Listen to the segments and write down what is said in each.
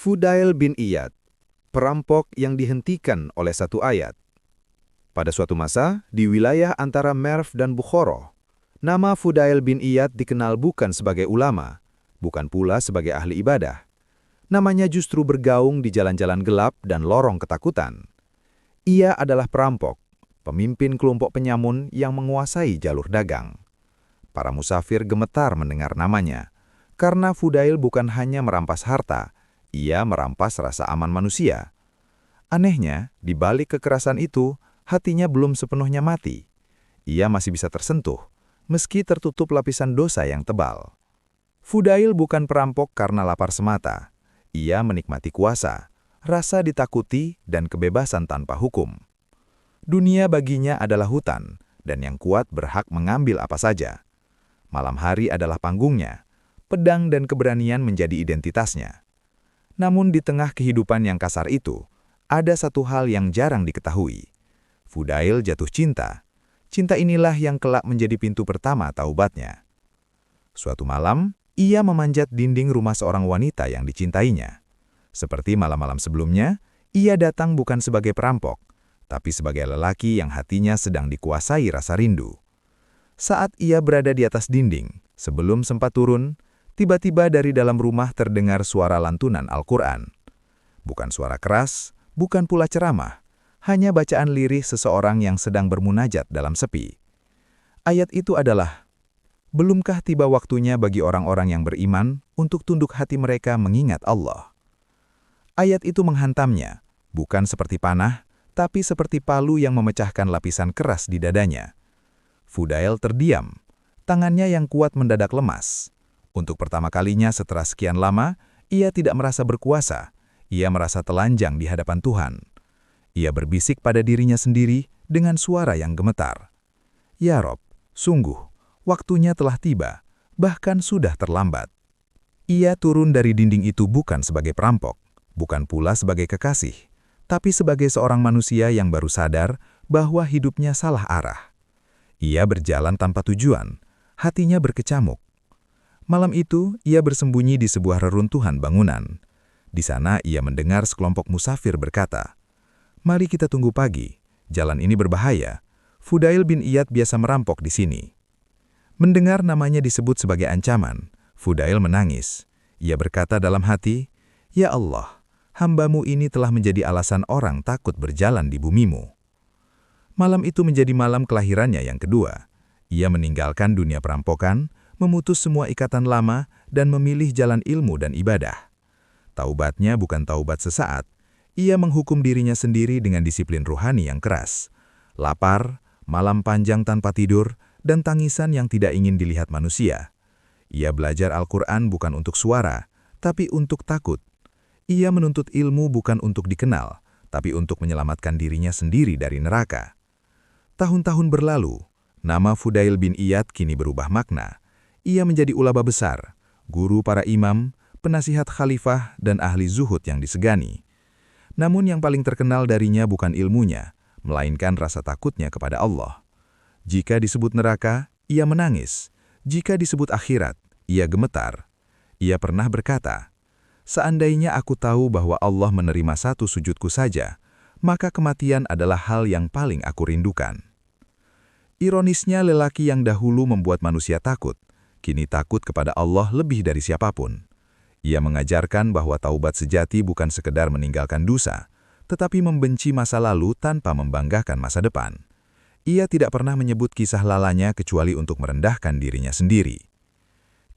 Fudail bin Iyad, perampok yang dihentikan oleh satu ayat. Pada suatu masa, di wilayah antara Merv dan Bukhara, nama Fudail bin Iyad dikenal bukan sebagai ulama, bukan pula sebagai ahli ibadah. Namanya justru bergaung di jalan-jalan gelap dan lorong ketakutan. Ia adalah perampok, pemimpin kelompok penyamun yang menguasai jalur dagang. Para musafir gemetar mendengar namanya, karena Fudail bukan hanya merampas harta, ia merampas rasa aman manusia. Anehnya, di balik kekerasan itu, hatinya belum sepenuhnya mati. Ia masih bisa tersentuh, meski tertutup lapisan dosa yang tebal. Fudail bukan perampok karena lapar semata. Ia menikmati kuasa, rasa ditakuti, dan kebebasan tanpa hukum. Dunia baginya adalah hutan, dan yang kuat berhak mengambil apa saja. Malam hari adalah panggungnya, pedang dan keberanian menjadi identitasnya. Namun di tengah kehidupan yang kasar itu, ada satu hal yang jarang diketahui. Fudail jatuh cinta. Cinta inilah yang kelak menjadi pintu pertama taubatnya. Suatu malam, ia memanjat dinding rumah seorang wanita yang dicintainya. Seperti malam-malam sebelumnya, ia datang bukan sebagai perampok, tapi sebagai lelaki yang hatinya sedang dikuasai rasa rindu. Saat ia berada di atas dinding, sebelum sempat turun, tiba-tiba dari dalam rumah terdengar suara lantunan Al-Quran. Bukan suara keras, bukan pula ceramah, hanya bacaan lirih seseorang yang sedang bermunajat dalam sepi. Ayat itu adalah, "Belumkah tiba waktunya bagi orang-orang yang beriman untuk tunduk hati mereka mengingat Allah?" Ayat itu menghantamnya, bukan seperti panah, tapi seperti palu yang memecahkan lapisan keras di dadanya. Fudail terdiam, tangannya yang kuat mendadak lemas. Untuk pertama kalinya setelah sekian lama, ia tidak merasa berkuasa. Ia merasa telanjang di hadapan Tuhan. Ia berbisik pada dirinya sendiri dengan suara yang gemetar. "Ya Rob, sungguh, waktunya telah tiba, bahkan sudah terlambat." Ia turun dari dinding itu bukan sebagai perampok, bukan pula sebagai kekasih, tapi sebagai seorang manusia yang baru sadar bahwa hidupnya salah arah. Ia berjalan tanpa tujuan, hatinya berkecamuk. Malam itu, ia bersembunyi di sebuah reruntuhan bangunan. Di sana, ia mendengar sekelompok musafir berkata, "Mari kita tunggu pagi. Jalan ini berbahaya. Fudail bin Iyad biasa merampok di sini." Mendengar namanya disebut sebagai ancaman, Fudail menangis. Ia berkata dalam hati, "Ya Allah, hamba-Mu ini telah menjadi alasan orang takut berjalan di bumi-Mu." Malam itu menjadi malam kelahirannya yang kedua. Ia meninggalkan dunia perampokan, memutus semua ikatan lama, dan memilih jalan ilmu dan ibadah. Taubatnya bukan taubat sesaat. Ia menghukum dirinya sendiri dengan disiplin ruhani yang keras. Lapar, malam panjang tanpa tidur, dan tangisan yang tidak ingin dilihat manusia. Ia belajar Al-Quran bukan untuk suara, tapi untuk takut. Ia menuntut ilmu bukan untuk dikenal, tapi untuk menyelamatkan dirinya sendiri dari neraka. Tahun-tahun berlalu, nama Fudail bin Iyad kini berubah makna. Ia menjadi ulama besar, guru para imam, penasihat khalifah, dan ahli zuhud yang disegani. Namun yang paling terkenal darinya bukan ilmunya, melainkan rasa takutnya kepada Allah. Jika disebut neraka, ia menangis. Jika disebut akhirat, ia gemetar. Ia pernah berkata, "Seandainya aku tahu bahwa Allah menerima satu sujudku saja, maka kematian adalah hal yang paling aku rindukan." Ironisnya, lelaki yang dahulu membuat manusia takut, kini takut kepada Allah lebih dari siapapun. Ia mengajarkan bahwa taubat sejati bukan sekedar meninggalkan dosa, tetapi membenci masa lalu tanpa membanggakan masa depan. Ia tidak pernah menyebut kisah lalanya kecuali untuk merendahkan dirinya sendiri.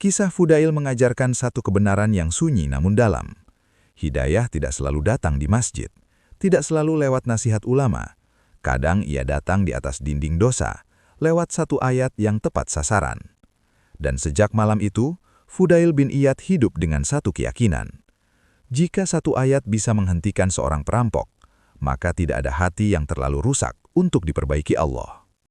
Kisah Fudail mengajarkan satu kebenaran yang sunyi namun dalam. Hidayah tidak selalu datang di masjid, tidak selalu lewat nasihat ulama. Kadang ia datang di atas dinding dosa, lewat satu ayat yang tepat sasaran. Dan sejak malam itu, Fudail bin Iyad hidup dengan satu keyakinan. Jika satu ayat bisa menghentikan seorang perampok, maka tidak ada hati yang terlalu rusak untuk diperbaiki Allah.